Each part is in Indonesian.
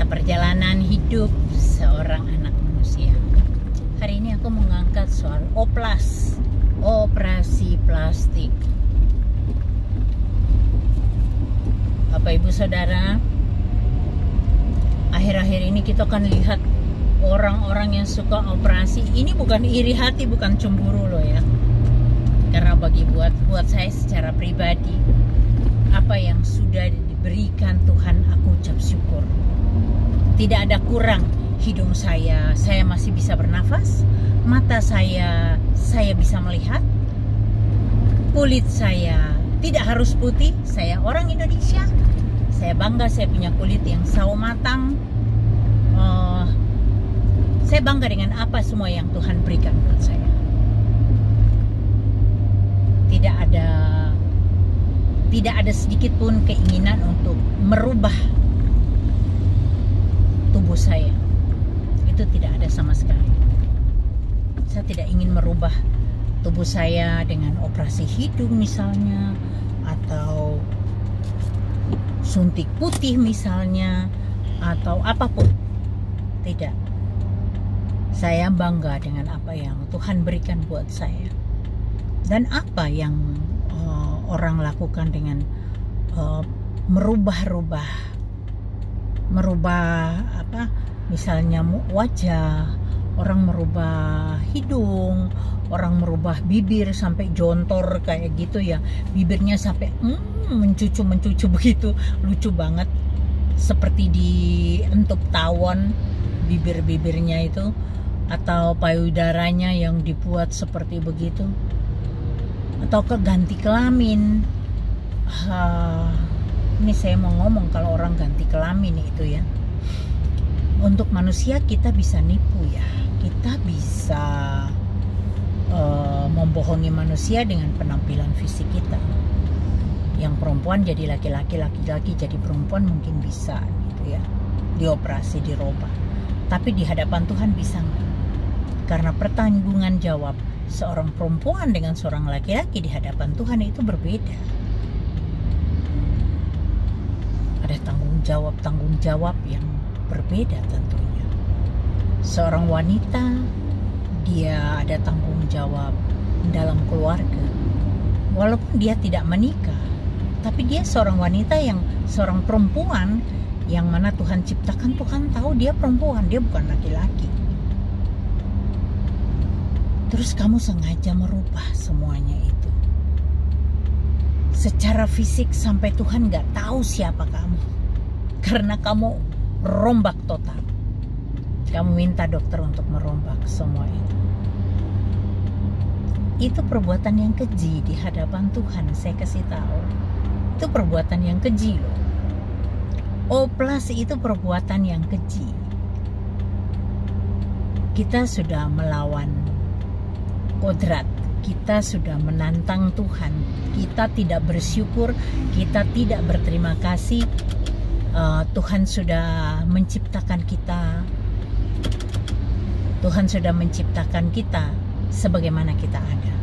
Kisah perjalanan hidup seorang anak manusia. Hari ini aku mengangkat soal OPLAS, operasi plastik. Bapak Ibu Saudara, akhir-akhir ini kita akan lihat orang-orang yang suka operasi. Ini bukan iri hati, bukan cemburu loh ya. Karena buat saya secara pribadi, apa yang sudah diberikan Tuhan, aku ucap syukur. Tidak ada kurang. Hidung saya masih bisa bernafas. Mata saya bisa melihat. Kulit saya tidak harus putih. Saya orang Indonesia. Saya bangga saya punya kulit yang sawo matang. Saya bangga dengan apa semua yang Tuhan berikan buat saya. Tidak ada sedikit pun keinginan untuk merubah tubuh saya. Itu tidak ada sama sekali. Saya tidak ingin merubah tubuh saya dengan operasi hidung misalnya, atau suntik putih misalnya, atau apapun. Tidak. Saya bangga dengan apa yang Tuhan berikan buat saya. Dan apa yang orang lakukan dengan merubah apa, misalnya wajah, orang merubah hidung, orang merubah bibir sampai jontor kayak gitu ya, bibirnya sampai mencucu begitu, lucu banget, seperti dientup tawon bibirnya itu, atau payudaranya yang dibuat seperti begitu, atau ganti kelamin. Ini saya mau ngomong kalau orang ganti kelamin itu ya. Untuk manusia kita bisa nipu ya. Kita bisa membohongi manusia dengan penampilan fisik kita. Yang perempuan jadi laki-laki, laki-laki jadi perempuan mungkin bisa gitu ya. Dioperasi, dirubah. Tapi di hadapan Tuhan bisa nggak? Karena pertanggungan jawab seorang perempuan dengan seorang laki-laki di hadapan Tuhan itu berbeda. Ada tanggung jawab yang berbeda tentunya. Seorang wanita, dia ada tanggung jawab dalam keluarga. Walaupun dia tidak menikah, tapi dia seorang wanita, seorang perempuan yang mana Tuhan ciptakan. Tuhan tahu dia perempuan, dia bukan laki-laki. Terus kamu sengaja merubah semuanya itu. Secara fisik sampai Tuhan gak tahu siapa kamu. Karena kamu rombak total. Kamu minta dokter untuk merombak semua itu. Itu perbuatan yang keji di hadapan Tuhan, saya kasih tahu. Itu perbuatan yang keji loh. Oplas itu perbuatan yang keji. Kita sudah melawan kodrat, kita sudah menantang Tuhan, kita tidak bersyukur, kita tidak berterima kasih. Tuhan sudah menciptakan kita, Tuhan sudah menciptakan kita sebagaimana kita ada.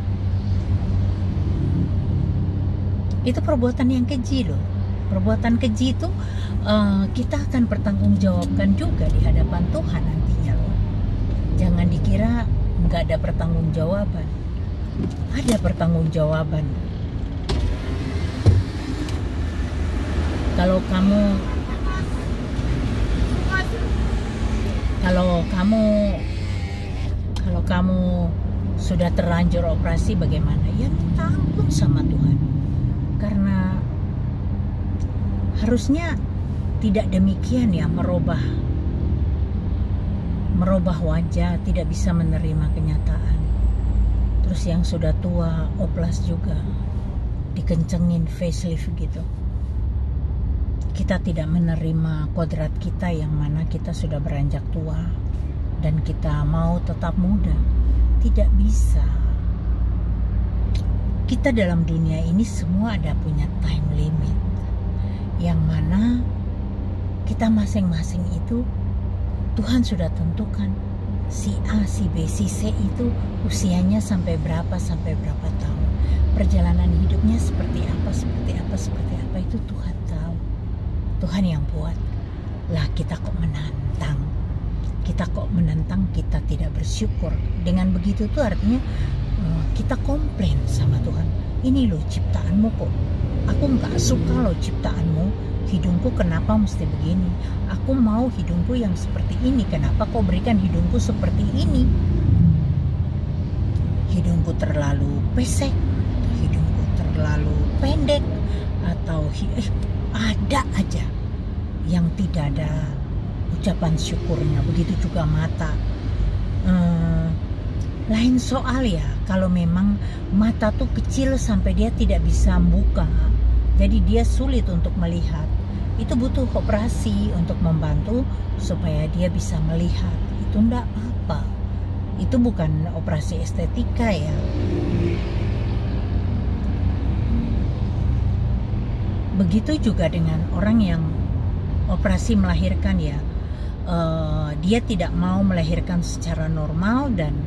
Itu perbuatan yang keji loh. Perbuatan keji itu kita akan bertanggungjawabkan juga di hadapan Tuhan nantinya loh. Jangan dikira nggak ada pertanggungjawaban. Ada pertanggungjawaban. Kalau kamu sudah terlanjur operasi, bagaimana? Ya minta ampun sama Tuhan. Karena harusnya tidak demikian ya, merubah wajah, tidak bisa menerima kenyataan. Terus yang sudah tua oplas juga, dikencengin facelift gitu. Kita tidak menerima kodrat kita yang mana kita sudah beranjak tua dan kita mau tetap muda. Tidak bisa. Kita dalam dunia ini semua ada punya time limit, yang mana kita masing-masing itu Tuhan sudah tentukan. Si A, si B, si C itu usianya sampai berapa tahun. Perjalanan hidupnya seperti apa itu Tuhan tahu. Tuhan yang buat. Lah kita kok menantang, kita tidak bersyukur. Dengan begitu tuh artinya kita komplain sama Tuhan. Ini loh ciptaanmu kok, aku nggak suka loh ciptaanmu. Hidungku kenapa mesti begini? Aku mau hidungku yang seperti ini. Kenapa kau berikan hidungku seperti ini? Hidungku terlalu pesek, hidungku terlalu pendek, atau ada aja yang tidak ada ucapan syukurnya. Begitu juga mata. Lain soal ya, kalau memang mata tuh kecil sampai dia tidak bisa buka, jadi dia sulit untuk melihat. Itu butuh operasi untuk membantu supaya dia bisa melihat. Itu enggak apa-apa. Itu bukan operasi estetika ya. Begitu juga dengan orang yang operasi melahirkan ya. Dia tidak mau melahirkan secara normal dan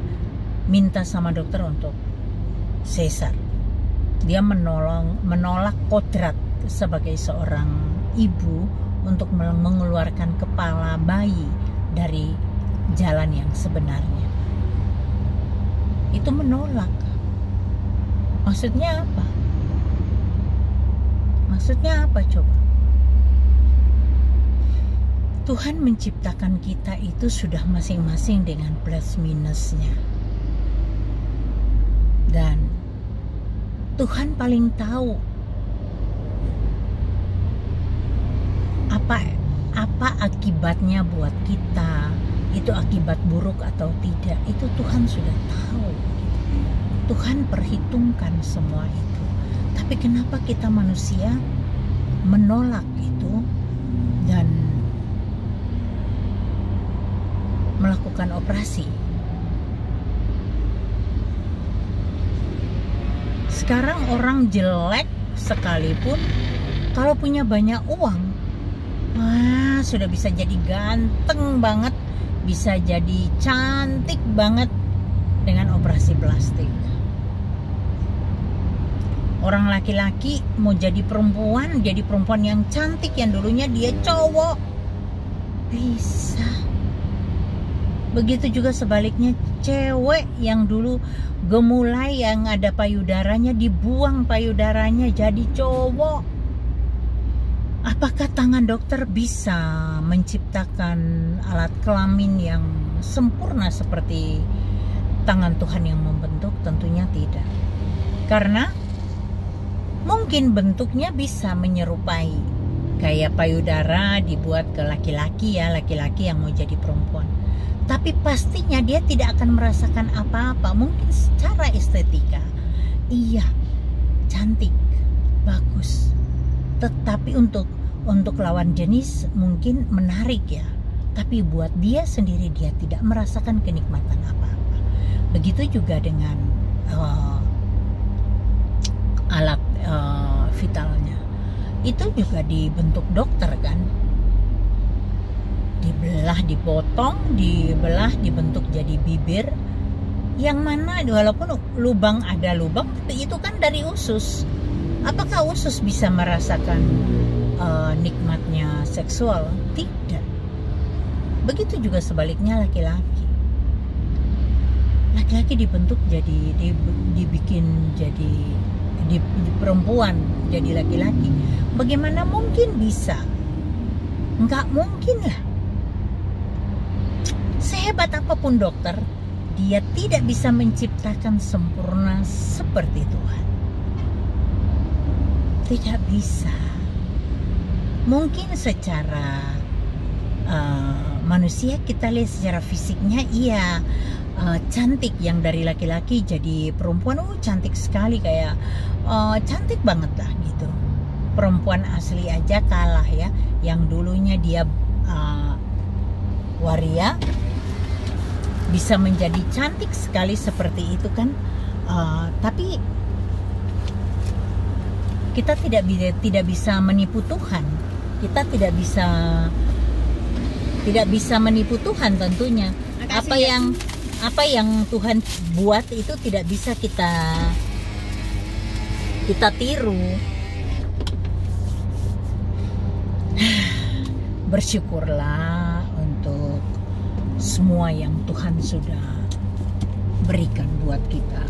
minta sama dokter untuk sesar. Dia menolak kodrat sebagai seorang ibu untuk mengeluarkan kepala bayi dari jalan yang sebenarnya. Itu menolak. Maksudnya apa? Maksudnya apa coba? Tuhan menciptakan kita itu sudah masing-masing dengan plus minusnya. Dan Tuhan paling tahu apa akibatnya buat kita. Itu akibat buruk atau tidak, itu Tuhan sudah tahu. Tuhan perhitungkan semua itu. Tapi kenapa kita manusia menolak itu dan melakukan operasi? Sekarang orang jelek sekalipun kalau punya banyak uang, sudah bisa jadi ganteng banget, bisa jadi cantik banget dengan operasi plastik. Orang laki-laki mau jadi perempuan yang cantik, yang dulunya dia cowok, bisa. Begitu juga sebaliknya, cewek yang dulu gemulai, yang ada payudaranya, dibuang payudaranya jadi cowok. Apakah tangan dokter bisa menciptakan alat kelamin yang sempurna seperti tangan Tuhan yang membentuk? Tentunya tidak. Karena mungkin bentuknya bisa menyerupai kayak payudara dibuat ke laki-laki ya, laki-laki yang mau jadi perempuan. Tapi pastinya dia tidak akan merasakan apa-apa. Mungkin secara estetika, iya, cantik, bagus. Tetapi untuk lawan jenis mungkin menarik ya. Tapi buat dia sendiri dia tidak merasakan kenikmatan apa-apa. Begitu juga dengan alat vitalnya. Itu juga dibentuk dokter kan. Dibelah, dipotong, dibelah, dibentuk jadi bibir. Yang mana walaupun ada lubang, tapi itu kan dari usus. Apakah usus bisa merasakan nikmatnya seksual? Tidak. Begitu juga sebaliknya laki-laki. Laki-laki dibentuk jadi dibikin jadi di perempuan jadi laki-laki. Bagaimana mungkin bisa? Enggak mungkin lah. Sehebat apapun dokter, dia tidak bisa menciptakan sempurna seperti Tuhan. Tidak bisa. Mungkin secara manusia kita lihat secara fisiknya iya, cantik, yang dari laki-laki jadi perempuan, cantik sekali, kayak cantik banget lah gitu. Perempuan asli aja kalah ya, yang dulunya dia waria bisa menjadi cantik sekali seperti itu kan. Tapi kita tidak bisa menipu Tuhan. Kita tidak bisa menipu Tuhan tentunya. Apa yang Tuhan buat itu tidak bisa kita tiru. bersyukurlah untuk semua yang Tuhan sudah berikan buat kita.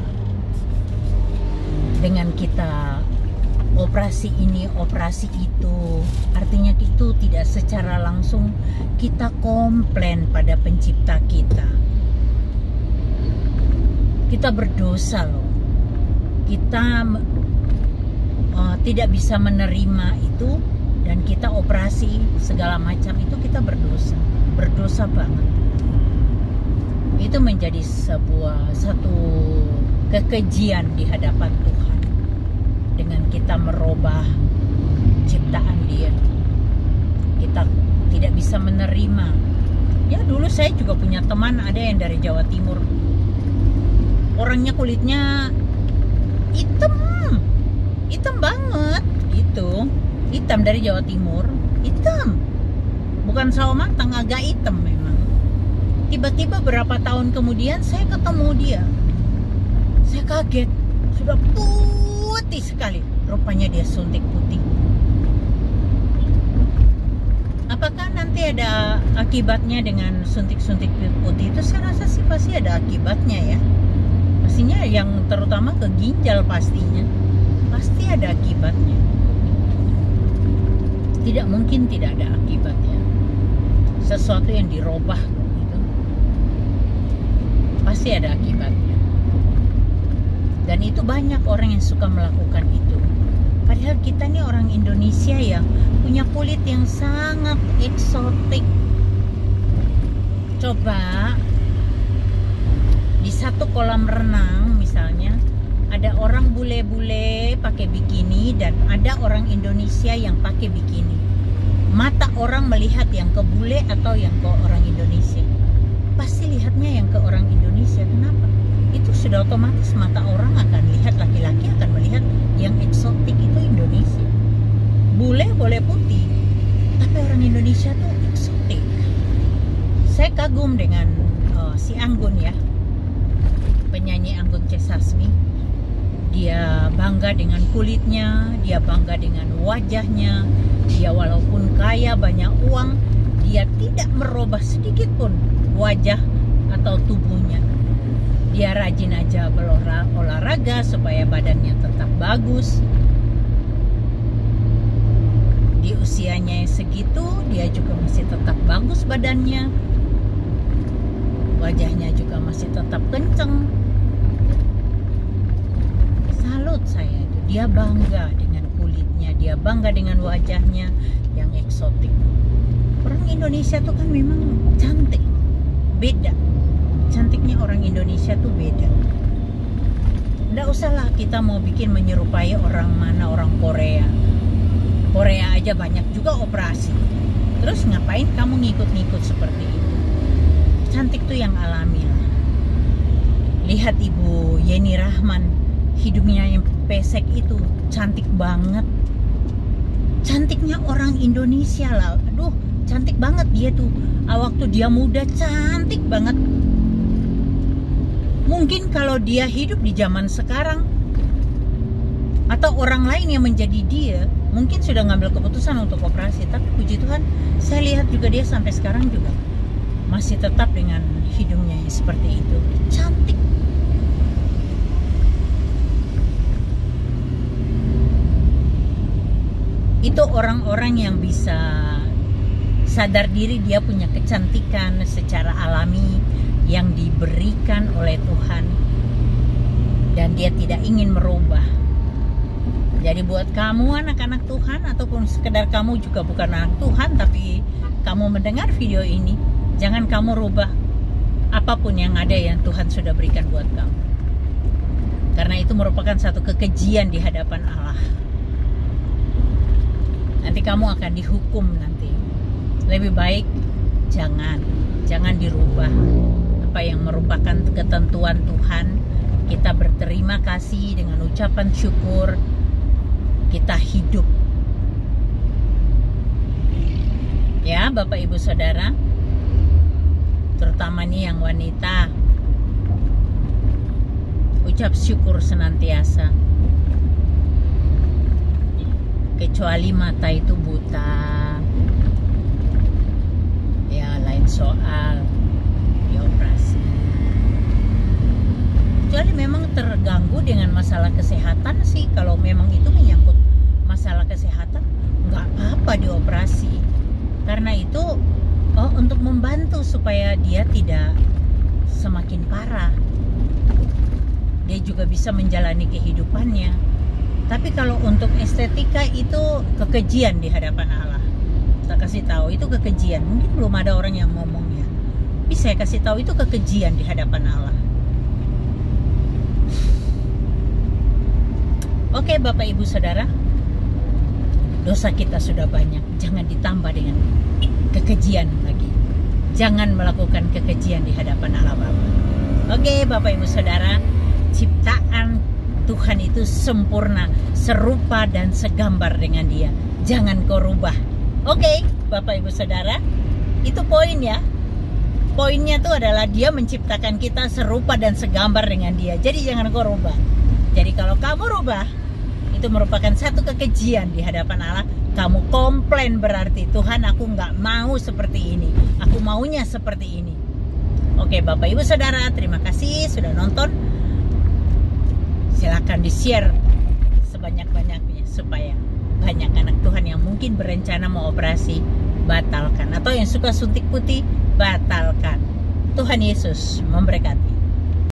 Dengan kita operasi ini, operasi itu, artinya itu tidak secara langsung kita komplain pada pencipta kita. Kita berdosa loh. Kita tidak bisa menerima itu, dan kita operasi segala macam itu, kita berdosa banget. Itu menjadi satu kekejian di hadapan Tuhan dengan kita merubah ciptaan Dia. Kita tidak bisa menerima. Ya, dulu saya juga punya teman, ada yang dari Jawa Timur, orangnya kulitnya hitam banget gitu, hitam, dari Jawa Timur, hitam, bukan sawo matang, agak hitam memang. Tiba-tiba berapa tahun kemudian saya ketemu dia, saya kaget, sudah putih sekali, rupanya dia suntik putih. Apakah nanti ada akibatnya dengan suntik-suntik putih itu? Saya rasa sih pasti ada akibatnya ya. Pastinya, yang terutama ke ginjal, pastinya pasti ada akibatnya. Tidak mungkin tidak ada akibatnya. Sesuatu yang dirubah gitu, pasti ada akibatnya. Dan itu banyak orang yang suka melakukan itu. Padahal kita nih orang Indonesia yang punya kulit yang sangat eksotik. Coba di satu kolam renang misalnya, ada orang bule-bule pakai bikini dan ada orang Indonesia yang pakai bikini. Mata orang melihat yang ke bule atau yang ke orang Indonesia? Pasti lihatnya yang ke orang Indonesia. Kenapa? Itu sudah otomatis mata orang akan lihat, laki-laki akan melihat yang eksotik itu Indonesia. Bule boleh putih, tapi orang Indonesia tuh eksotik. Saya kagum dengan si Anggun ya, penyanyi Anggun C. Sasmi. Dia bangga dengan kulitnya, dia bangga dengan wajahnya. Dia walaupun kaya, banyak uang, dia tidak merubah sedikit pun wajah atau tubuhnya. Dia rajin aja berolahraga supaya badannya tetap bagus. Di usianya yang segitu, dia juga masih tetap bagus badannya. Wajahnya juga masih tetap kenceng. Salut saya itu. Dia bangga dengan kulitnya, dia bangga dengan wajahnya yang eksotik. Orang Indonesia tuh kan memang cantik, beda. Cantiknya orang Indonesia tuh beda. Nggak usahlah kita mau bikin menyerupai orang mana, orang Korea. Korea aja banyak juga operasi. Terus ngapain kamu ngikut-ngikut seperti itu? Cantik tuh yang alami lah. Lihat Ibu Yeni Rahman, hidungnya yang pesek itu cantik banget. Cantiknya orang Indonesia lah. Aduh, cantik banget dia tuh. Waktu dia muda cantik banget. Mungkin kalau dia hidup di zaman sekarang atau orang lain yang menjadi dia, mungkin sudah ngambil keputusan untuk operasi. Tapi puji Tuhan, saya lihat juga dia sampai sekarang juga masih tetap dengan hidungnya yang seperti itu. Cantik. Itu orang-orang yang bisa sadar diri dia punya kecantikan secara alami yang diberikan oleh Tuhan, dan dia tidak ingin merubah. Jadi buat kamu anak-anak Tuhan, ataupun sekedar kamu juga bukan anak Tuhan tapi kamu mendengar video ini, jangan kamu rubah apapun yang ada yang Tuhan sudah berikan buat kamu, karena itu merupakan satu kekejian di hadapan Allah. Nanti kamu akan dihukum nanti. Lebih baik jangan dirubah apa yang merupakan ketentuan Tuhan. Kita berterima kasih dengan ucapan syukur, kita hidup. Ya, Bapak Ibu Saudara, terutama nih yang wanita, ucap syukur senantiasa. Kecuali mata itu buta, soal dioperasi. Kecuali memang terganggu dengan masalah kesehatan sih, kalau memang itu menyangkut masalah kesehatan, nggak apa-apa dioperasi. Karena itu untuk membantu supaya dia tidak semakin parah, dia juga bisa menjalani kehidupannya. Tapi kalau untuk estetika itu kekejian di hadapan Allah. Kita kasih tahu itu kekejian. Mungkin belum ada orang yang ngomongnya. Tapi saya kasih tahu itu kekejian di hadapan Allah. Oke, Bapak Ibu Saudara, dosa kita sudah banyak, jangan ditambah dengan kekejian lagi. Jangan melakukan kekejian di hadapan Allah Bapa. Oke, Bapak Ibu Saudara, ciptaan Tuhan itu sempurna, serupa dan segambar dengan Dia. Jangan kau rubah. Oke, Bapak Ibu Saudara, itu poin ya. Poinnya itu adalah Dia menciptakan kita serupa dan segambar dengan Dia. Jadi jangan kau rubah. Jadi kalau kamu rubah, itu merupakan satu kekejian di hadapan Allah. Kamu komplain berarti, Tuhan aku nggak mau seperti ini, aku maunya seperti ini. Oke, Bapak Ibu Saudara, terima kasih sudah nonton. Silakan di-share sebanyak-banyaknya supaya banyak anak Tuhan yang mungkin berencana mau operasi, batalkan. Atau yang suka suntik putih, batalkan. Tuhan Yesus memberkati.